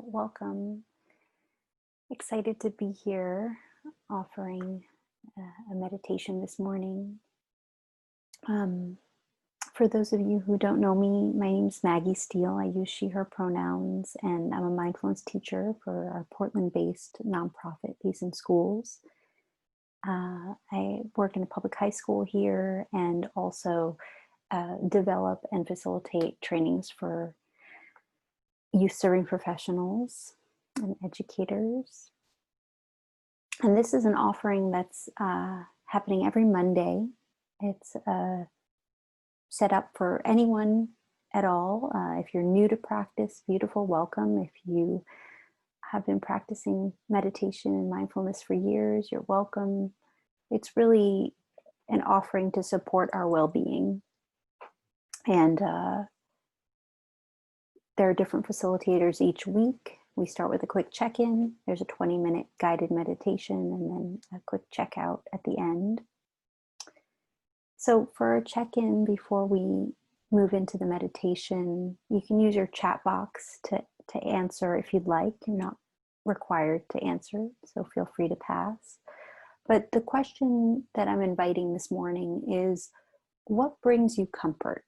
welcome. Excited to be here offering a meditation this morning. For those of you who don't know me, my name is Maggie Steele. I use she, her pronouns, and I'm a mindfulness teacher for our Portland-based nonprofit Peace in Schools. I work in a public high school here and also develop and facilitate trainings for youth serving professionals and educators. And this is an offering that's happening every Monday. It's set up for anyone at all. If you're new to practice, beautiful, welcome. If you have been practicing meditation and mindfulness for years, you're welcome. It's really an offering to support our well-being. And there are different facilitators each week. We start with a quick check-in. There's a 20-minute guided meditation and then a quick checkout at the end. So for a check-in before we move into the meditation, you can use your chat box to answer if you'd like. You're not required to answer, so feel free to pass. But the question that I'm inviting this morning is, what brings you comfort?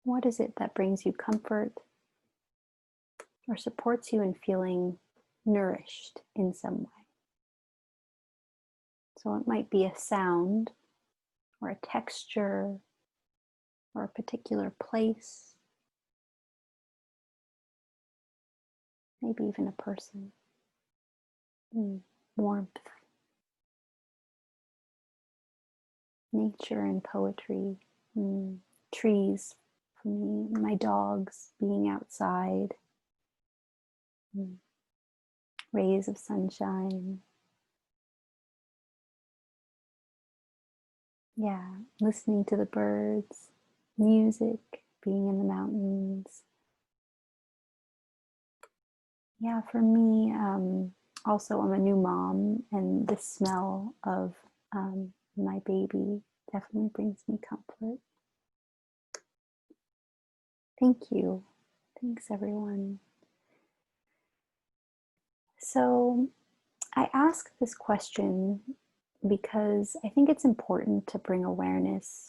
What is it that brings you comfort or supports you in feeling nourished in some way? So it might be a sound or a texture or a particular place, maybe even a person. Warmth, nature and poetry, trees for me, my dogs being outside, rays of sunshine. Yeah, listening to the birds, music, being in the mountains. Yeah, for me, also I'm a new mom, and the smell of my baby definitely brings me comfort. Thank you. Thanks, everyone. So I ask this question because I think it's important to bring awareness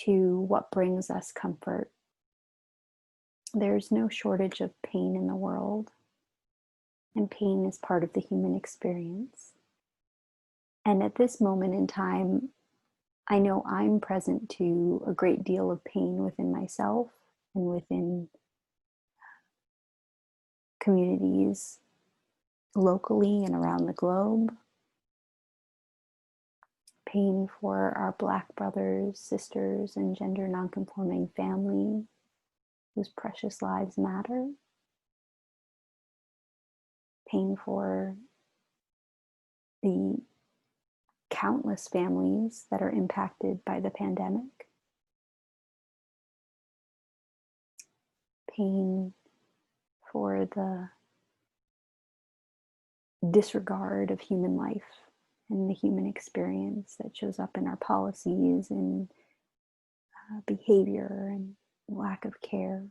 to what brings us comfort. There's no shortage of pain in the world, and pain is part of the human experience. And at this moment in time, I know I'm present to a great deal of pain within myself and within communities locally and around the globe. Pain for our Black brothers, sisters, and gender nonconforming family whose precious lives matter. Pain for the countless families that are impacted by the pandemic. Pain for the disregard of human life and the human experience that shows up in our policies and behavior and lack of care.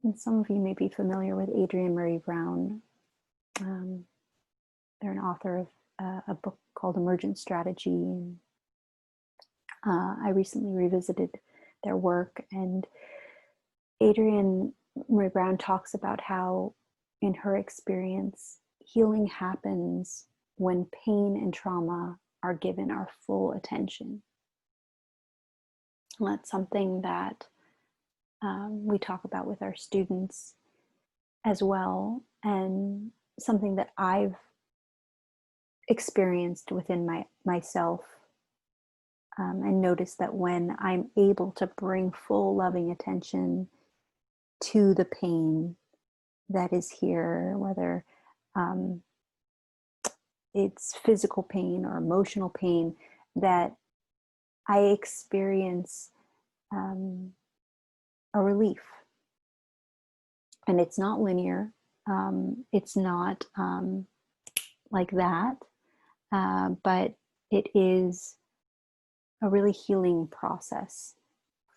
And some of you may be familiar with Adrienne Maree Brown. They're an author of a book called Emergent Strategy. And, I recently revisited their work, and Adrienne Maree Brown talks about how, in her experience, healing happens when pain and trauma are given our full attention. And that's something that we talk about with our students as well, and something that I've experienced within myself, and noticed that when I'm able to bring full loving attention to the pain that is here, whether it's physical pain or emotional pain, that I experience a relief. And it's not linear. It's not like that, but it is a really healing process.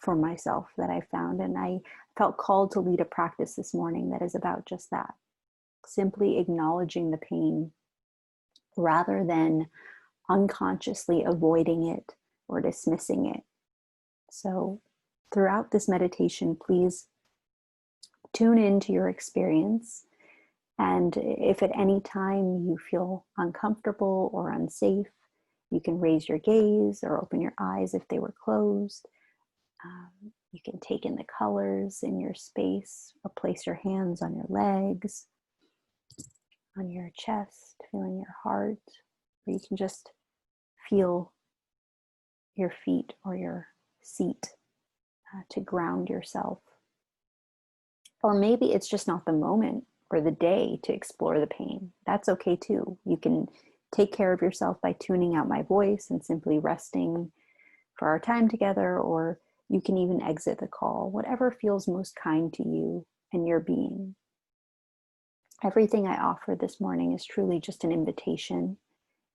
for myself that I found. And I felt called to lead a practice this morning that is about just that, simply acknowledging the pain rather than unconsciously avoiding it or dismissing it. So throughout this meditation, please tune into your experience. And if at any time you feel uncomfortable or unsafe, you can raise your gaze or open your eyes if they were closed. You can take in the colors in your space, or place your hands on your legs, on your chest, feeling your heart, or you can just feel your feet or your seat to ground yourself. Or maybe it's just not the moment or the day to explore the pain. That's okay too. You can take care of yourself by tuning out my voice and simply resting for our time together, or you can even exit the call, whatever feels most kind to you and your being. Everything I offer this morning is truly just an invitation,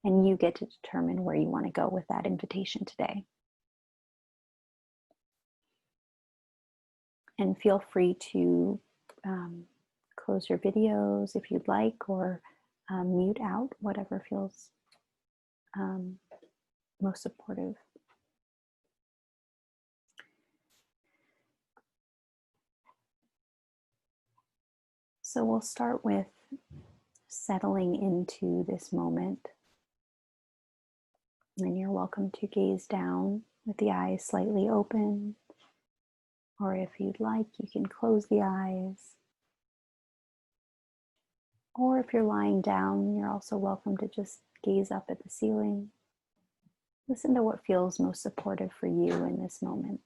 and you get to determine where you want to go with that invitation today. And feel free to close your videos if you'd like, or mute out, whatever feels most supportive. So we'll start with settling into this moment. And you're welcome to gaze down with the eyes slightly open, or if you'd like, you can close the eyes. Or if you're lying down, you're also welcome to just gaze up at the ceiling. Listen to what feels most supportive for you in this moment.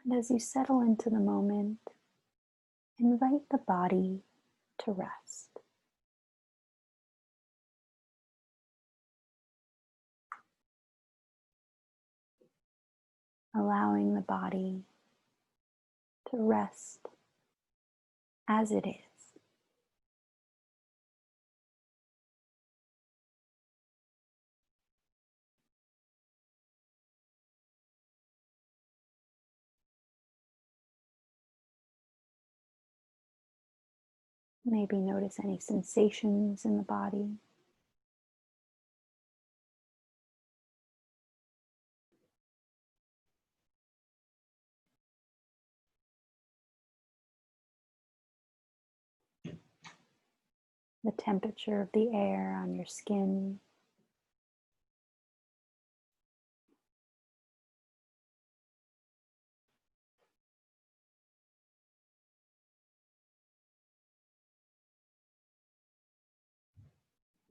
And as you settle into the moment, invite the body to rest. Allowing the body to rest as it is. Maybe notice any sensations in the body. The temperature of the air on your skin.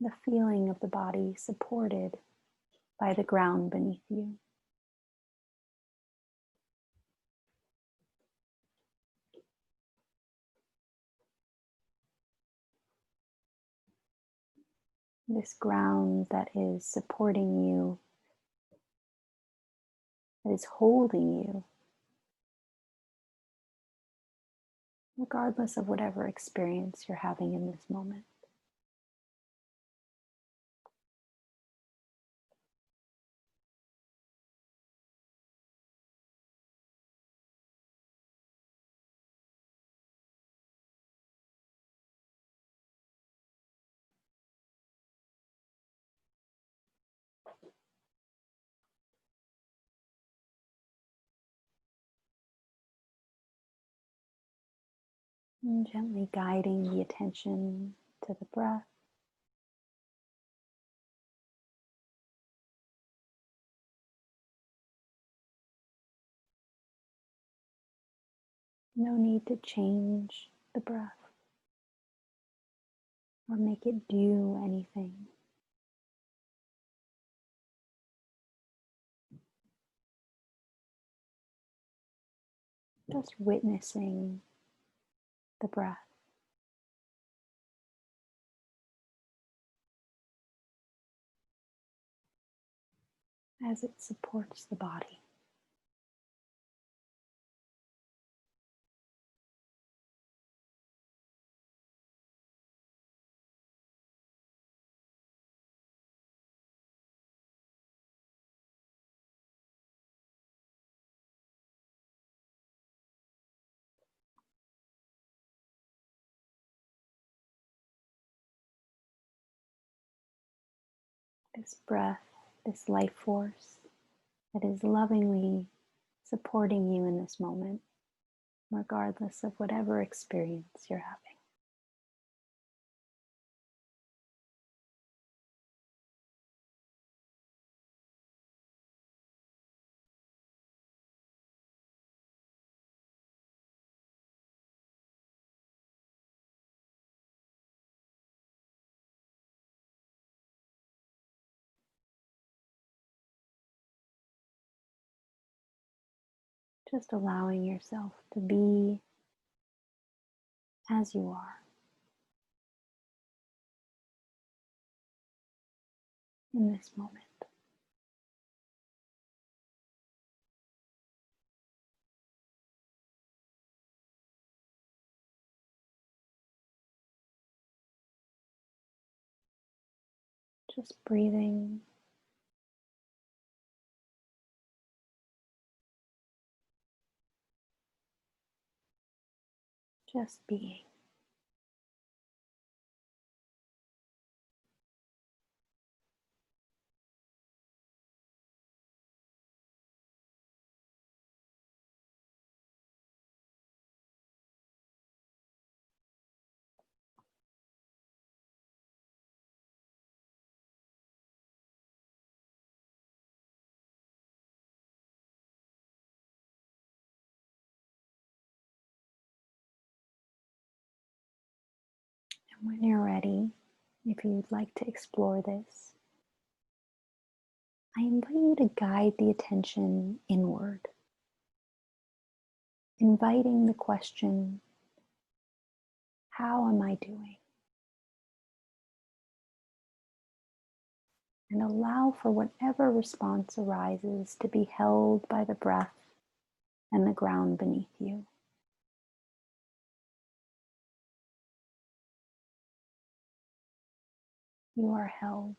The feeling of the body supported by the ground beneath you. This ground that is supporting you, that is holding you, regardless of whatever experience you're having in this moment. And gently guiding the attention to the breath. No need to change the breath or make it do anything. Just witnessing the breath. as it supports the body. This breath, this life force that is lovingly supporting you in this moment, regardless of whatever experience you're having. Just allowing yourself to be as you are in this moment. Just breathing, just being. And when you're ready, if you'd like to explore this, I invite you to guide the attention inward, inviting the question, how am I doing? And allow for whatever response arises to be held by the breath and the ground beneath you. You are held.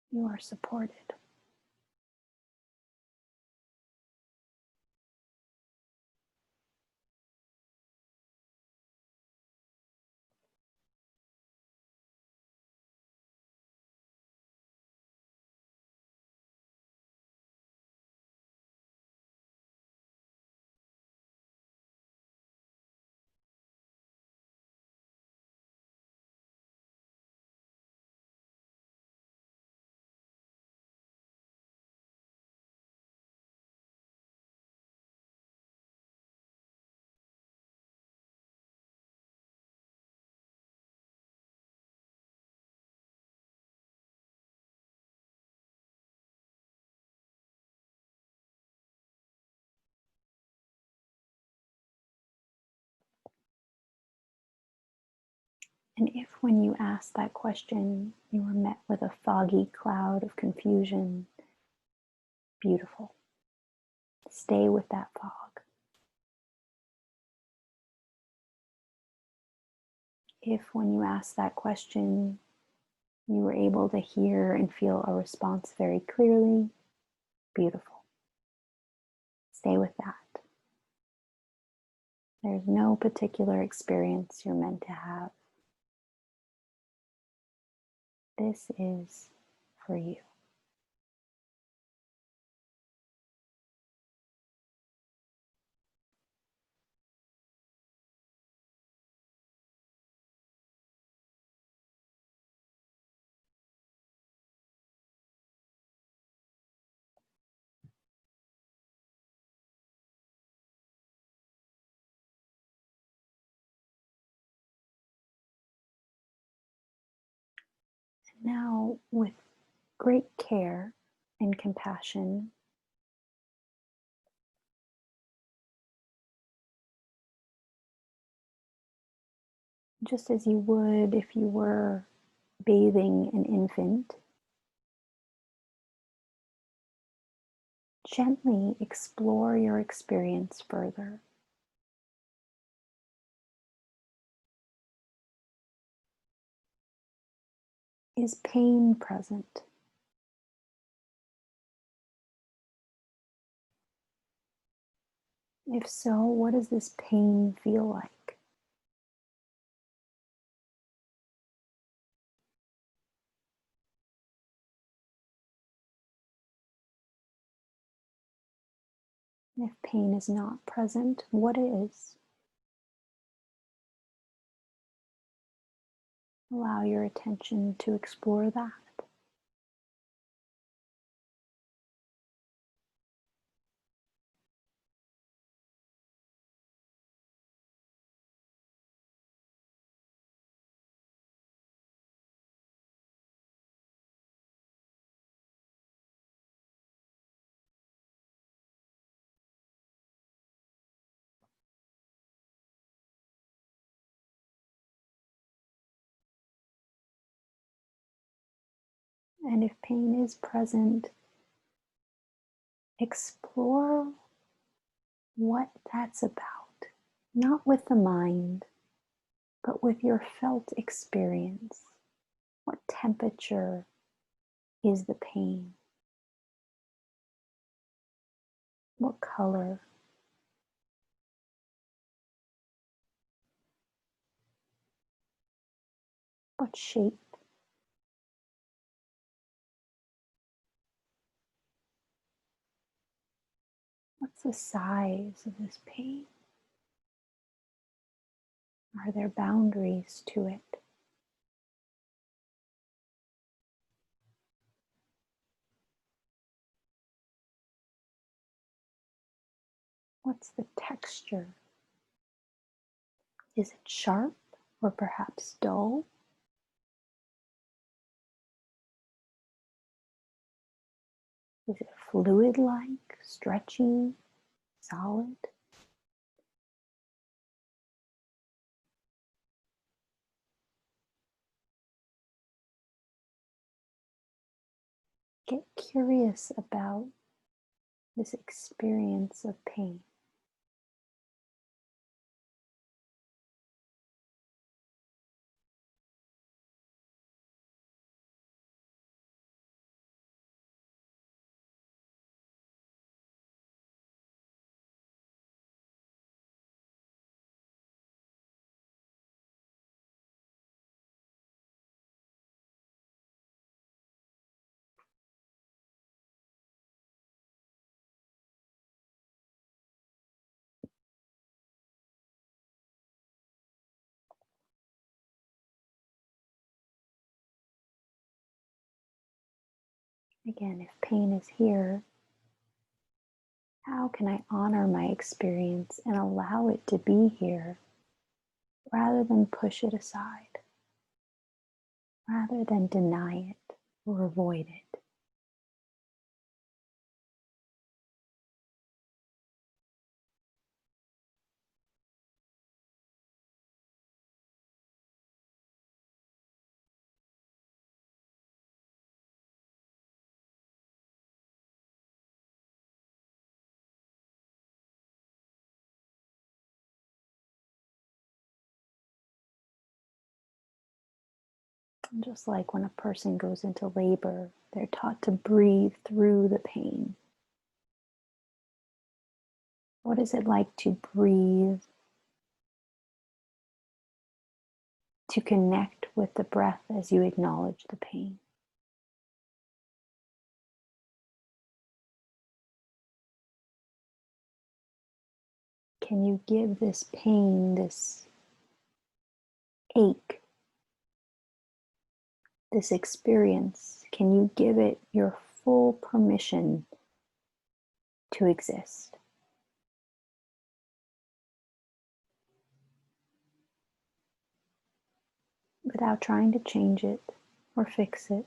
You are supported. And if when you ask that question, you were met with a foggy cloud of confusion, beautiful. Stay with that fog. If when you ask that question, you were able to hear and feel a response very clearly, beautiful. Stay with that. There's no particular experience you're meant to have. This is for you. Now, with great care and compassion, Just as you would if you were bathing an infant, gently explore your experience further. Is pain present? If so, what does this pain feel like? If pain is not present, what is? Allow your attention to explore that. And if pain is present, explore what that's about. Not with the mind, but with your felt experience. What temperature is the pain? What color? What shape? What's the size of this pain? Are there boundaries to it? What's the texture? Is it sharp or perhaps dull? Is it fluid-like, stretchy, solid? Get curious about this experience of pain. Again, if pain is here, how can I honor my experience and allow it to be here rather than push it aside, rather than deny it or avoid it? And just like when a person goes into labor, they're taught to breathe through the pain. What is it like to breathe, to connect with the breath as you acknowledge the pain? Can you give this pain, this ache, this experience, can you give it your full permission to exist without trying to change it or fix it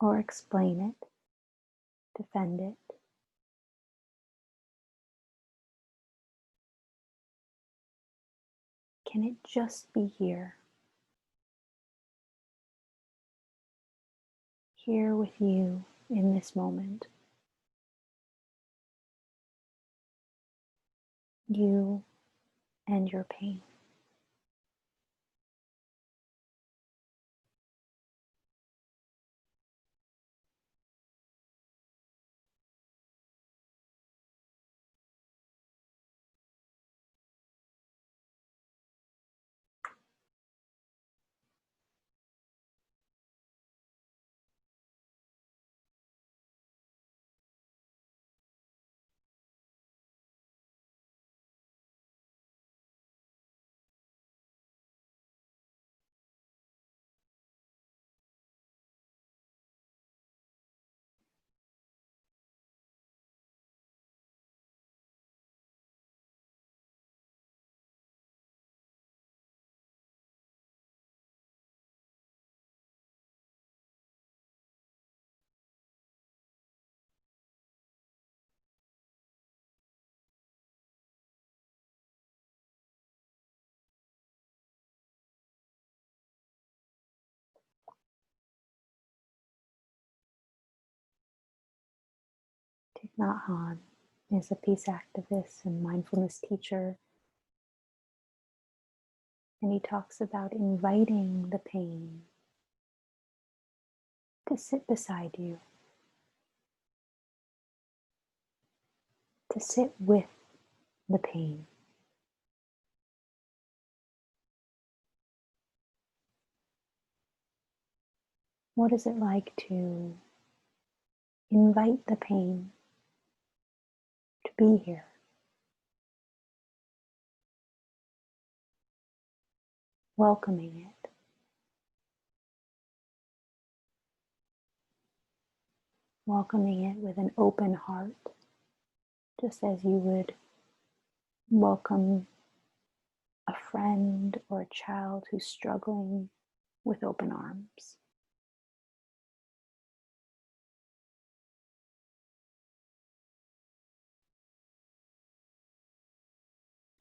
or explain it, defend it? Can it just be here? Here with you in this moment. You and your pain. Thich Nhat Hanh is a peace activist and mindfulness teacher, and he talks about inviting the pain to sit beside you, to sit with the pain. What is it like to invite the pain to be here? Welcoming it. Welcoming it with an open heart, just as you would welcome a friend or a child who's struggling with open arms.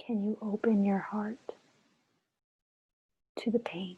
Can you open your heart to the pain?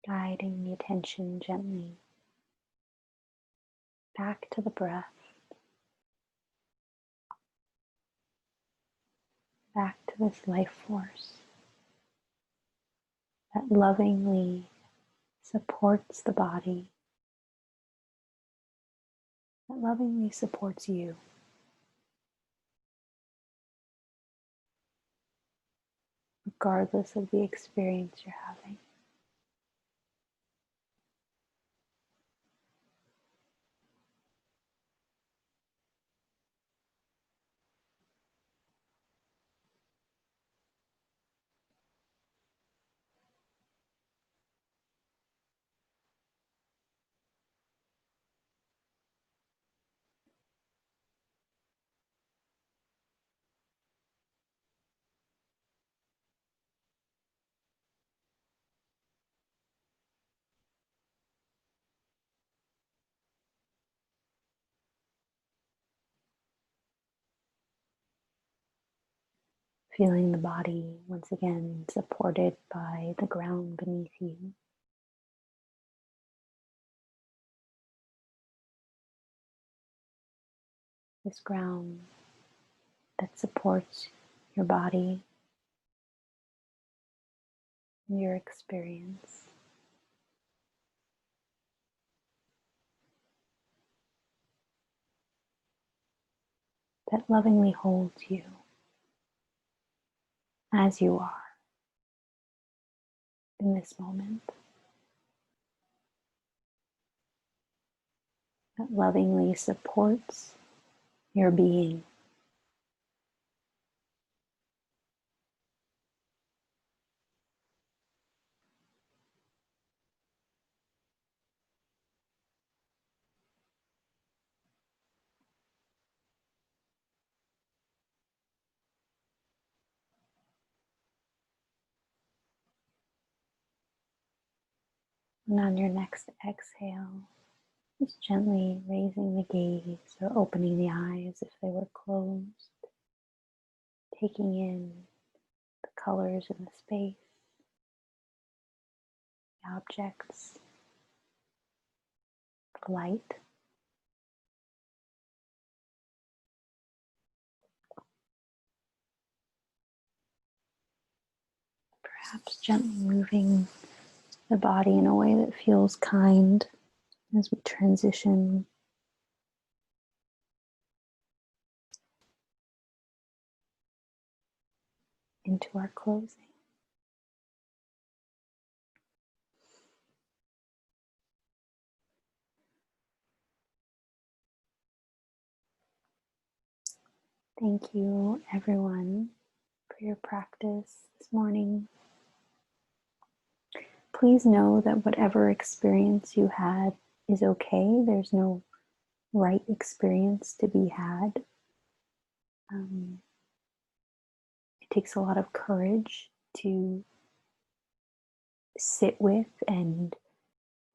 Guiding the attention gently back to the breath, back to this life force that lovingly supports the body, that lovingly supports you. Regardless of the experience you're having. Feeling the body once again supported by the ground beneath you. This ground that supports your body and your experience. That lovingly holds you as you are in this moment. That lovingly supports your being. And on your next exhale, just gently raising the gaze or opening the eyes if they were closed, taking in the colors in the space, the objects, the light. Perhaps gently moving the body in a way that feels kind as we transition into our closing. Thank you, everyone, for your practice this morning. Please know that whatever experience you had is okay. There's no right experience to be had. It takes a lot of courage to sit with and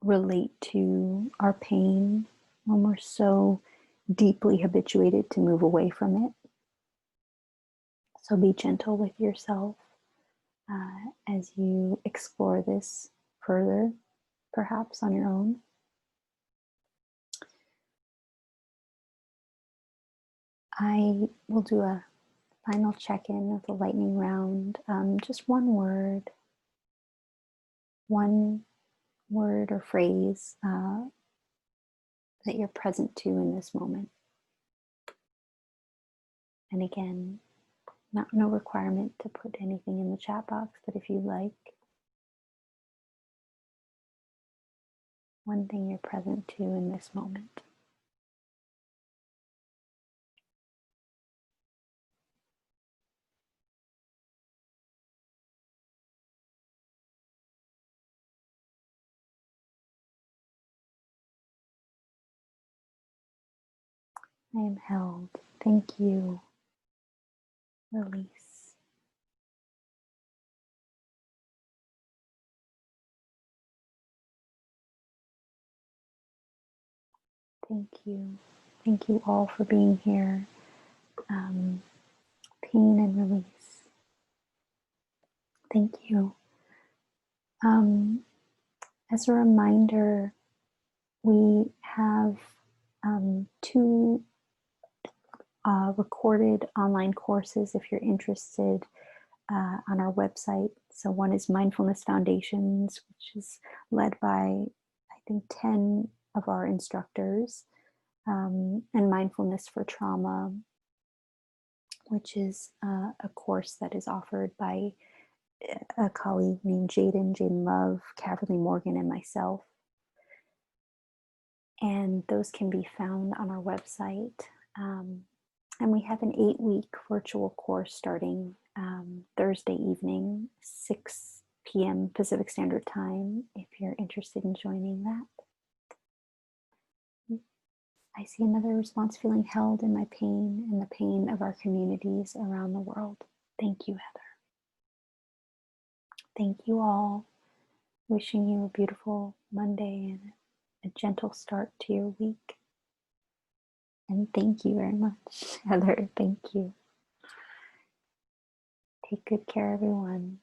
relate to our pain when we're so deeply habituated to move away from it. So be gentle with yourself as you explore this further, perhaps on your own. I will do a final check-in of the lightning round. Just one word or phrase that you're present to in this moment. And again, no requirement to put anything in the chat box, but if you like, one thing you're present to in this moment. I am held. Thank you. Release. Thank you. Thank you all for being here. Pain and release. Thank you. As a reminder, we have two recorded online courses if you're interested on our website. So one is Mindfulness Foundations, which is led by, I think, 10 of our instructors, and Mindfulness for Trauma, which is a course that is offered by a colleague named Jaden Love, Caverly Morgan, and myself. And those can be found on our website. And we have an 8-week virtual course starting Thursday evening, 6 p.m. Pacific Standard Time, if you're interested in joining that. I see another response: feeling held in my pain and the pain of our communities around the world. Thank you, Heather. Thank you all. Wishing you a beautiful Monday and a gentle start to your week. And thank you very much, Heather. Thank you. Take good care, everyone.